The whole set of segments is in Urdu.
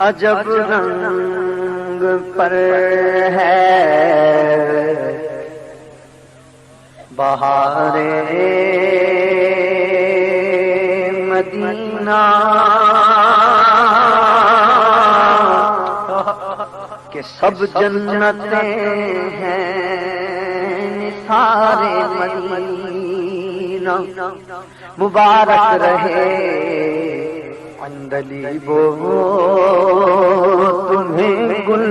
عجب رنگ پر ہے بہار مدینہ کہ سب جنتیں ہیں نثار مدینہ مبارک رہے عندلیب تمہیں گل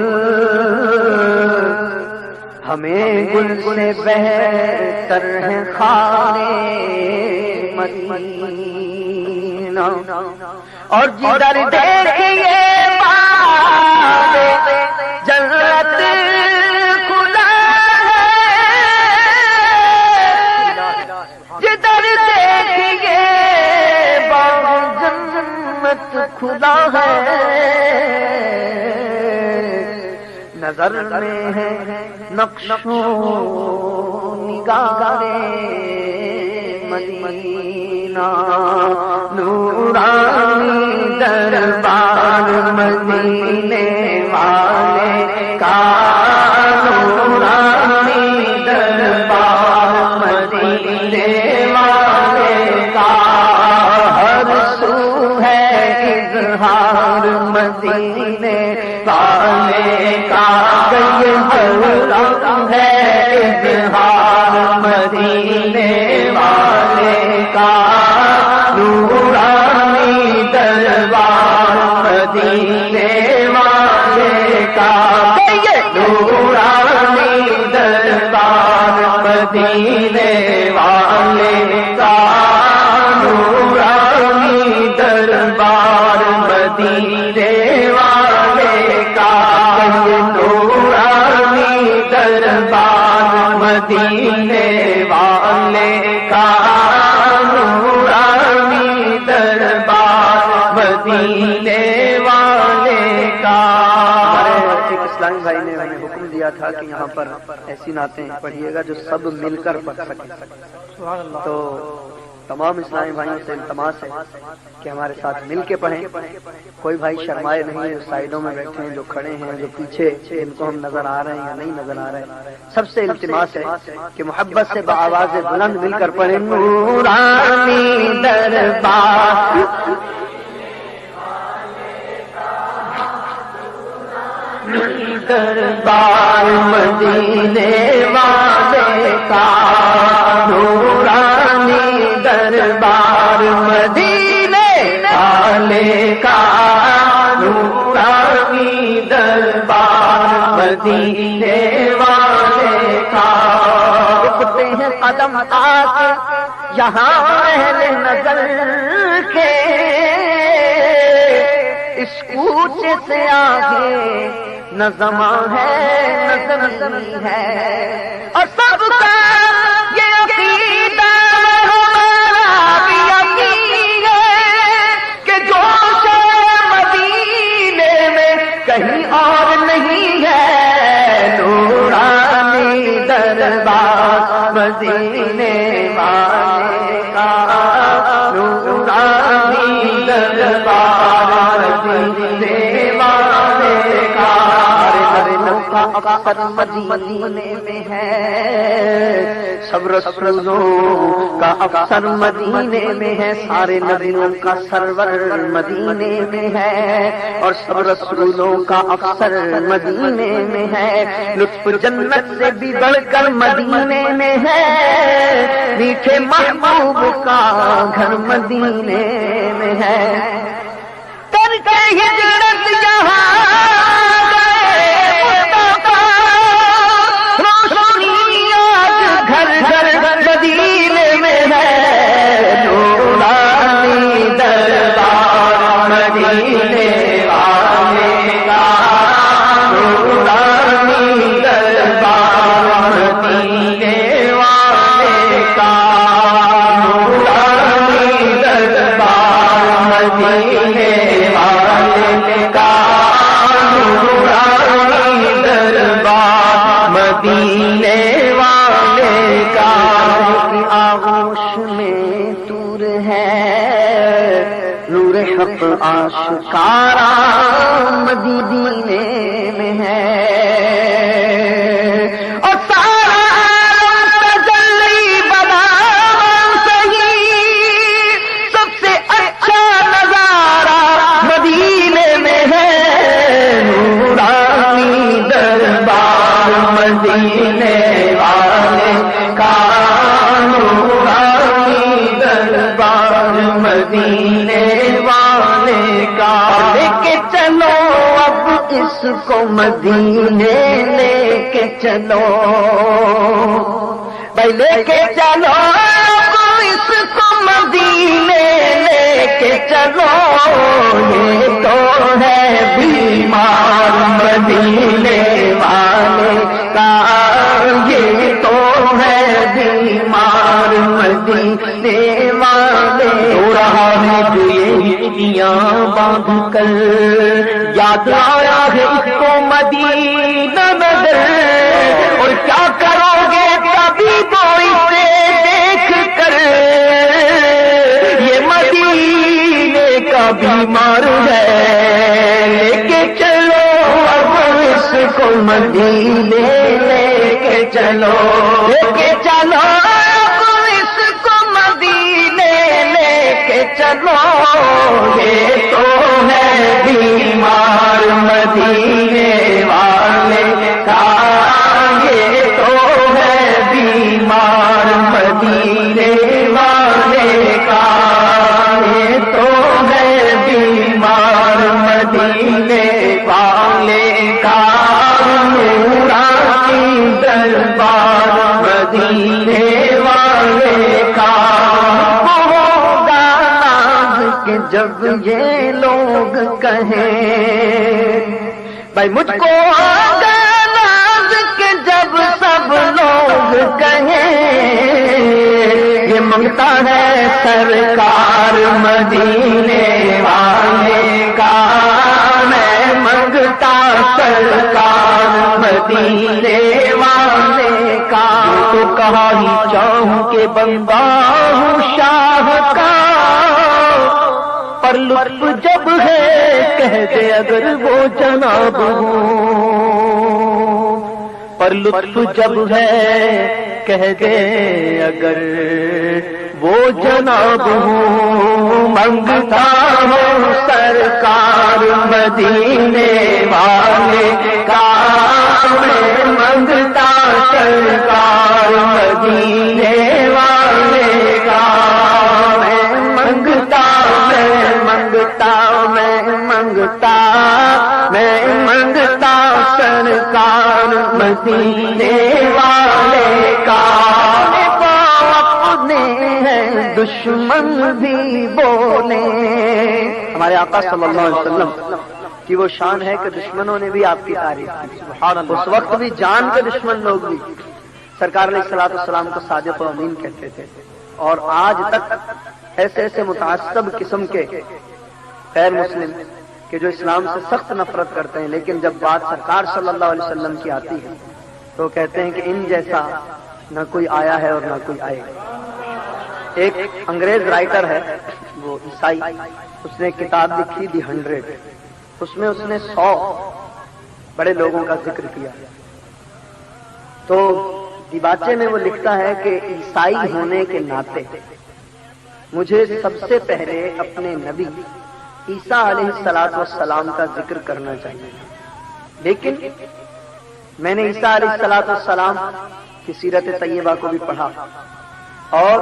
ہمیں گل سے بہتر ہے خار مدینہ اور جدھر دیکھیے باب جنت کھلا ہے جدھر دیکھیے باب جنت کھلا ہے نظر میں ہے نقش و نگار مدینہ نورانی دربار مدینے والے کا نورانی دربار مدینے والے کا ہر سو ہے اظہار مدینے والے کا ہے اظہار مدینے والے کا نورانی دربار مدینے والے کا نورانی دربار مدینے والے کا نورانی دربار مدینے والے کا نورانی دربار مدینے والے کا نورانی دربار مدینے والے کا ایک اسلامی بھائی نے ہمیں حکم دیا تھا کہ یہاں پر ایسی نعتیں پڑھیے گا جو سب مل کر پڑھ سکیں تو تمام اسلامی بھائیوں سے التماس ہے کہ ہمارے ساتھ مل کے پڑھیں کوئی بھائی شرمائے نہیں جو سائڈوں میں بیٹھے ہیں جو کھڑے ہیں جو پیچھے ان کو ہم نظر آ رہے ہیں یا نہیں نظر آ رہے ہیں سب سے التماس ہے کہ محبت سے بآواز بلند مل کر پڑھیں نورانی دربار دربار مدینے والے کا نورانی دربار مدینے والے کا نورانی دربار مدینے والے کا اٹھتے ہیں قدم آکے یہاں اہل نظر کے اس کوچے سے آگے نہ زمان ہے نہ زمین ہے اور سب کا یہ عقیدہ ہمارا بھی یقین ہے کہ جوش مدینے میں کہیں اور نہیں ہے نورانی دربار مدینے والے کا نورانی دربار مدینے والے کا اکثر مدینے میں ہے سب رسولوں کا اکثر مدینے میں ہے سارے نبیوں کا سرور مدینے میں ہے اور سب رسولوں کا اکثر مدینے میں ہے لطف جنت سے بھی بڑھ کر مدینے میں ہے میٹھے محبوب کا گھر مدینے میں ہے کر کے ہجرت یہاں مدینے میں ہے نورانی دربار مدینے والے کا نورانی دربار مدینے والے کا نورانی دربار مدینے والے کا نورانی دربار مدینے والے کا آغوش میں تور ہے نور حق آشکارا مدینے میں ہے، اور سارا تجلی بنا صحیح، سب سے اچھا نظارہ مدینے میں ہے، نورانی دربار مدینے والے کا، نورانی دربار مدینے والے کا، لے کے چلو اب اس کو مدینے، لے کے چلو بھائی، لے کے چلو اب اس کو مدینے، لے کے چلو، یہ تو ہے بیمار مدینے والے کا، یہ تو ہے بیمار مدینے والے، ہو رہا ہے جو یہ ہچکیاں باندھ کر، یاد آیا ہے اس کو مدینہ نگر، اور کیا کرو گے کبھی کوئی سے دیکھ کر، یہ مدینے کا بیمار ہے، لے کے چلو اب اس کو مدینے، لے کے چلو، لے کے چلو اب اس کو مدینے، لے کے چلو، یہ تو ہے بیمار مدینے والے کا، یہ تو ہے بیمار مدینے والے کا، یہ تو ہے بیمار مدینے والے کا، نورانی دربار مدینے والے کا، ہوگا ناز کہ جب یہ لوگ کہیں، بھائی مجھ کو ہوگا ناز کہ جب سب لوگ کہیں، یہ منگتا ہے سرکار مدینے والے کا، میں منگتا سرکار مدینے والے کا، تو کہا ہی چاہوں کہ بندہ ہوں شاہ کا، پر لطف جب ہے کہہ دے اگر وہ جناب ہوں، پر لطف جب ہے کہہ دے اگر وہ جناب ہوں، منگتا ہوں سرکار مدینے والے کا، میں منگتا سرکار مدینے والے کا، میں منگتا سرکار مدینے والے کا، اپنے ہیں دشمن بھی بولے، ہمارے آقا صلی اللہ علیہ وسلم کی وہ شان ہے کہ دشمنوں نے بھی آپ کی تعریف کی، اس وقت بھی جان کے دشمن لوگ بھی سرکار علیہ الصلوۃ والسلام کو صادق و امین کہتے تھے، اور آج تک ایسے ایسے متعصب قسم کے غیر مسلم کہ جو اسلام سے سخت نفرت کرتے ہیں، لیکن جب بات سرکار صلی اللہ علیہ وسلم کی آتی ہے تو کہتے ہیں کہ ان جیسا نہ کوئی آیا ہے اور نہ کوئی آئے گا۔ ایک انگریز رائٹر ہے وہ عیسائی، اس نے کتاب لکھی دی 100، اس میں اس نے 100 بڑے لوگوں کا ذکر کیا، تو دیباچے میں وہ لکھتا ہے کہ عیسائی ہونے کے ناطے مجھے سب سے پہلے اپنے نبی عیسیٰ علیہ السلام کا ذکر کرنا چاہیے، لیکن میں نے عیسیٰ علیہ السلام کی سیرت طیبہ کو بھی پڑھا اور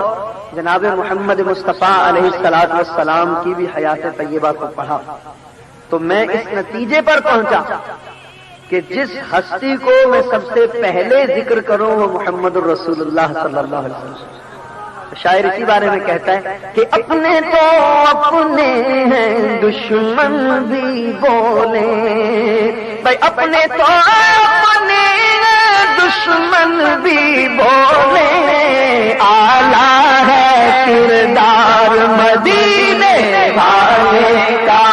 جناب محمد مصطفیٰ علیہ السلام کی بھی حیات طیبہ کو پڑھا، تو میں اس نتیجے پر پہنچا کہ جس ہستی کو میں سب سے پہلے ذکر کروں وہ محمد الرسول اللہ صلی اللہ علیہ وسلم۔ شاعر اسی بارے میں کہتا ہے کہ اپنے تو اپنے ہیں دشمن بھی بولے، بھائی اپنے تو اپنے دشمن بھی بولے، اعلیٰ ہے کردار مدینے والے کا،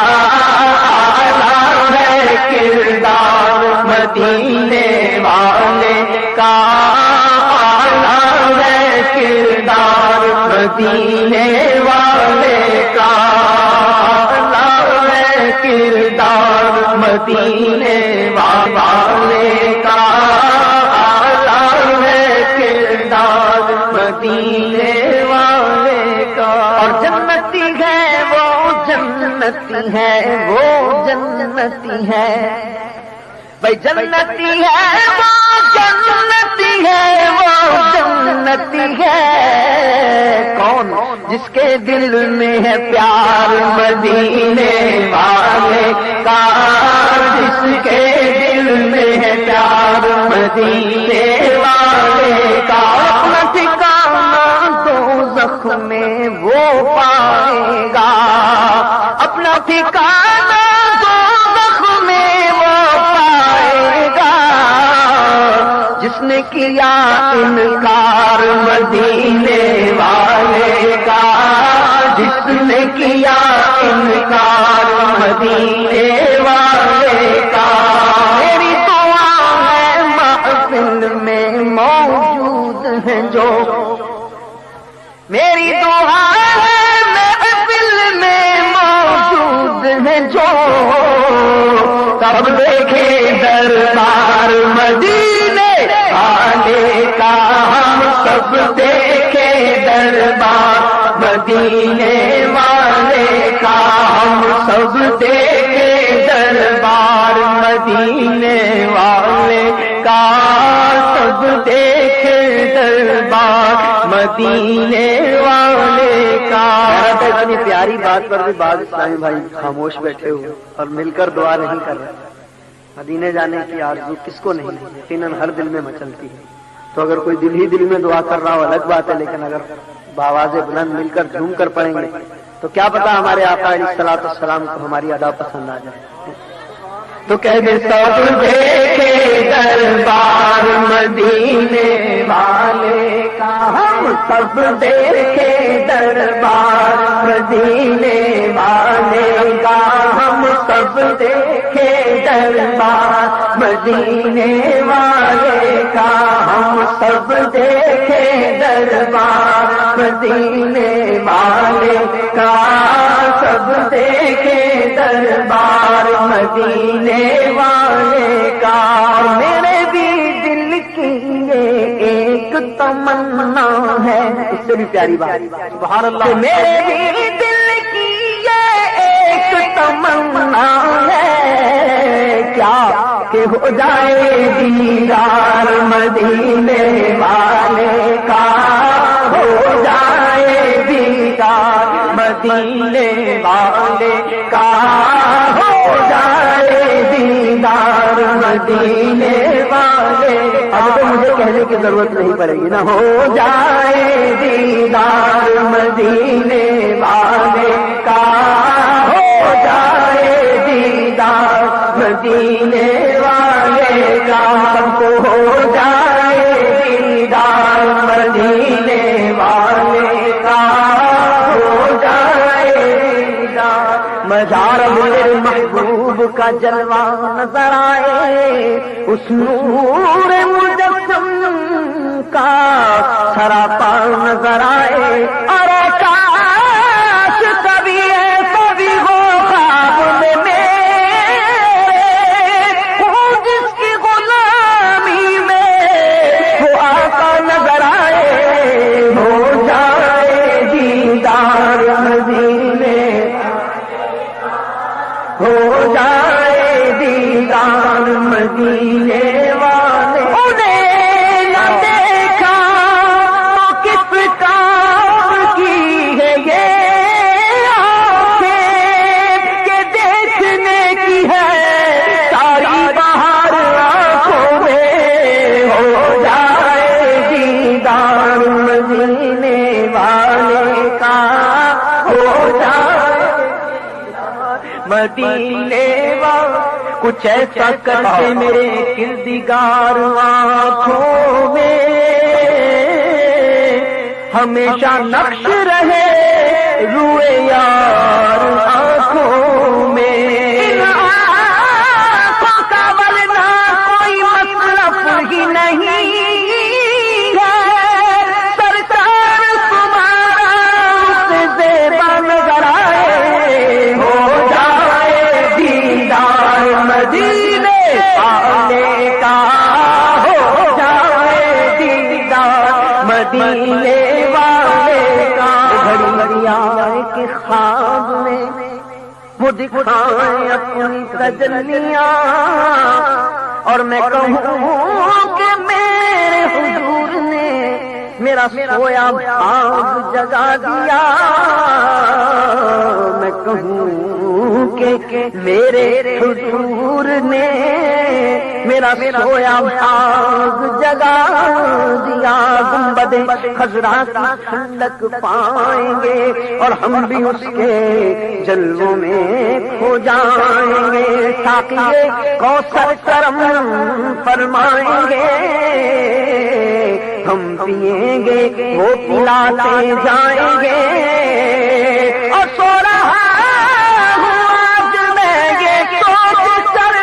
اعلیٰ ہے کردار مدینے والے کا، اعلیٰ ہے کردار مدینے والے کا، اعلیٰ ہے کردار مدینے والے کا اعلیٰ ہے کردار مدینے والے کا. اور جنتی ہے وہ جنتی ہے وہ جنتی ہے بھائی جنتی ہے وہ جنتی ہے وہ جنتی ہے. کون؟ جس کے دل میں ہے پیار مدینے والے کا. جس کے دل میں ہے پیار مدینے والے کا. اپنا ٹھکانہ دوزخ میں وہ پائے گا. اپنا ٹھکانہ دوزخ میں وہ پائے گا. جس نے کیا انکار مدینے والے کا. جس نے کیا انکار مدینے والے کا. میری دعا ہے محفل میں موجود ہیں جو. میری دعا ہے محفل میں موجود ہیں جو. تب دیکھے دربار مدینے والے کا. ہم سب دیکھے دربار مدینے والے کا. ہم سب دیکھے دربار مدینے والے کا. سب دیکھے دربار مدینے والے کا. اتنی پیاری بات پر بھی بعض اسلامی بھائی خاموش بیٹھے ہوئے اور مل کر دعا نہیں کر رہے. مدینے جانے کی آرزو کس کو نہیں؟ یقیناً ہر دل میں مچلتی ہے. تو اگر کوئی دل ہی دل میں دعا کر رہا ہو الگ بات ہے، لیکن اگر بآواز بلند مل کر جھوم کر پڑیں گے تو کیا پتا ہمارے آقا علیہ الصلوۃ والسلام کو ہماری ادا پسند آ جائے. تو کہہ دے سب دیکھے دربار مدینے والے کا. ہم سب دیکھے دربار مدینے والے کا. ہم سب دیکھے دربار مدینے والے کا. ہم سب دیکھے دربار مدینے والے کا. سب دیکھے دربار مدینے والے کا. میرے بھی دل کی یہ ایک تمنا ہے. اس سے بھی پیاری بات سبحان اللہ. میرے بھی دل کی یہ ایک تمنا ہے کیا کہ ہو جائے دیدار مدینے والے کا. ہو جائے دیدار مدینے والے کا. ہو جائے دیدار مدینے والے. اب تو مجھے کہنے کی ضرورت نہیں پڑے گی نا. ہو جائے دیدار مدینے والے کا. ہو جائے دیدار مدینے والے کا. سب کو ہو جائے دیدار مدینے والے کا. ہو جائے دیدار. مزار میرے محبوب کا جلوہ نظر آئے. اس نور مجسم کا سراپا نظر آئے. اور کاش کبھی ایسا بھی ہو خواب میں جس کی غلامی میں وہ آقا نظر آئے. ہو جائے دیدار مدینے. ہو جائے دیدار مدینے والے. انہیں نہ دیکھا تو کس کام کی ہے یہ آنکھیں کہ دیکھنے کی ہے ساری بہار آنکھوں میں. ہو جائے دیدار مدینے والے کا. ہو جائے مدینے والے. کچھ ایسا کرتے میرے کردگار آنکھوں میں ہمیشہ نقش رہے روئے یار آنکھوں میں. آنکھوں کا ورنہ کوئی مطلب ہی نہیں ہے. سرکار تمہارا اس زیبا نظر آئے. ہو جائے دیدار مدینے والے کا ہو جائے دیدار مدینے والے کا گھڑی گھڑی آئے کہ خواب میں وہ دکھائیں اپنی تجلیاں اور میں کہوں کہ میرے حضور نے میرا سویا بھاگ جگا دیا میں کہوں کہ میرے حضور نے میرا سویا بھاگ جگا دیا گنبد خضرا کی ٹھنڈک پائیں گے اور ہم بھی اس کے جلووں میں کھو جائیں گے ساقیے کوثر کرم فرمائیں گے ہم پیئیں گے وہ پلاتے جائیں گے اور سو رہا ہوں آج میں یہ سوچ کر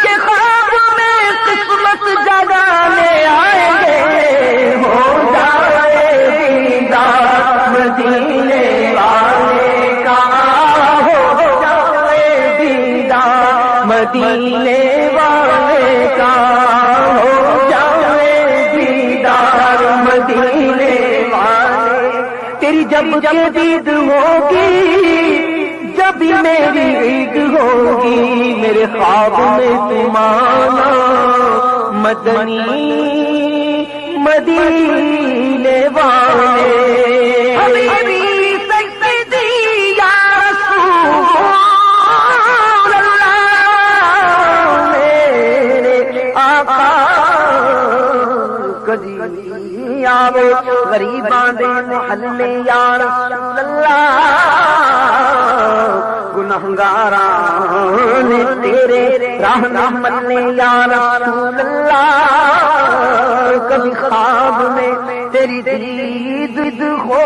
کہ خواب میں قسمت جگانے آئیں گے ہو جائے دیدار مدینے والے کا ہو جائے دیدار مدینے والے کا ہو جائے دیدار مدینے والے تیری جب دید ہوگی جب میری عید ہوگی میرے خواب میں تم آنا مدنی مدینے والے حبیبی سیدی یا رسول اللہ میرے آقا کدی آوے غریباں دے محلے یا رسول اللہ گنہگاراں نے تیرے راہ نہ ملنے یا رسول اللہ کبھی خواب میں تیری دید ہو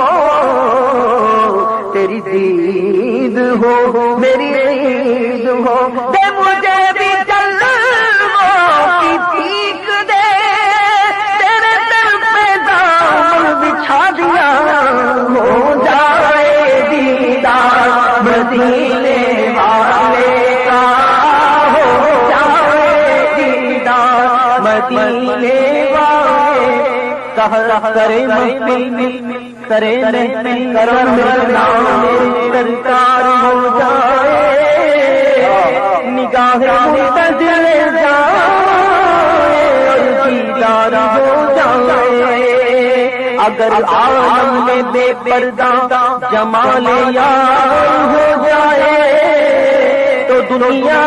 تیری دید ہو میری عید ہو دے مجھے بھی جلووں کی بھیک دے بچھا دیا ہو جائے دیدار مدینے والے کا ہو جائے دیدار مدینے والے کرے محفل کرے محفل کرم نام سرکار ہو جائے نگاہ منتظر جائے دیدار ہو جائے اگر عالم میں بے پردہ جمال یار ہو جائے تو دنیا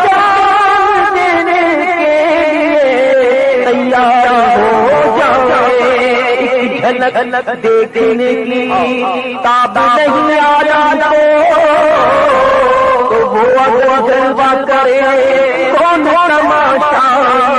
جان دینے کے تیار ہو جائے ایک جھلک دیکھنے کی تاب نہیں آیا تو وہ اگر جلوہ کرے کون تماشا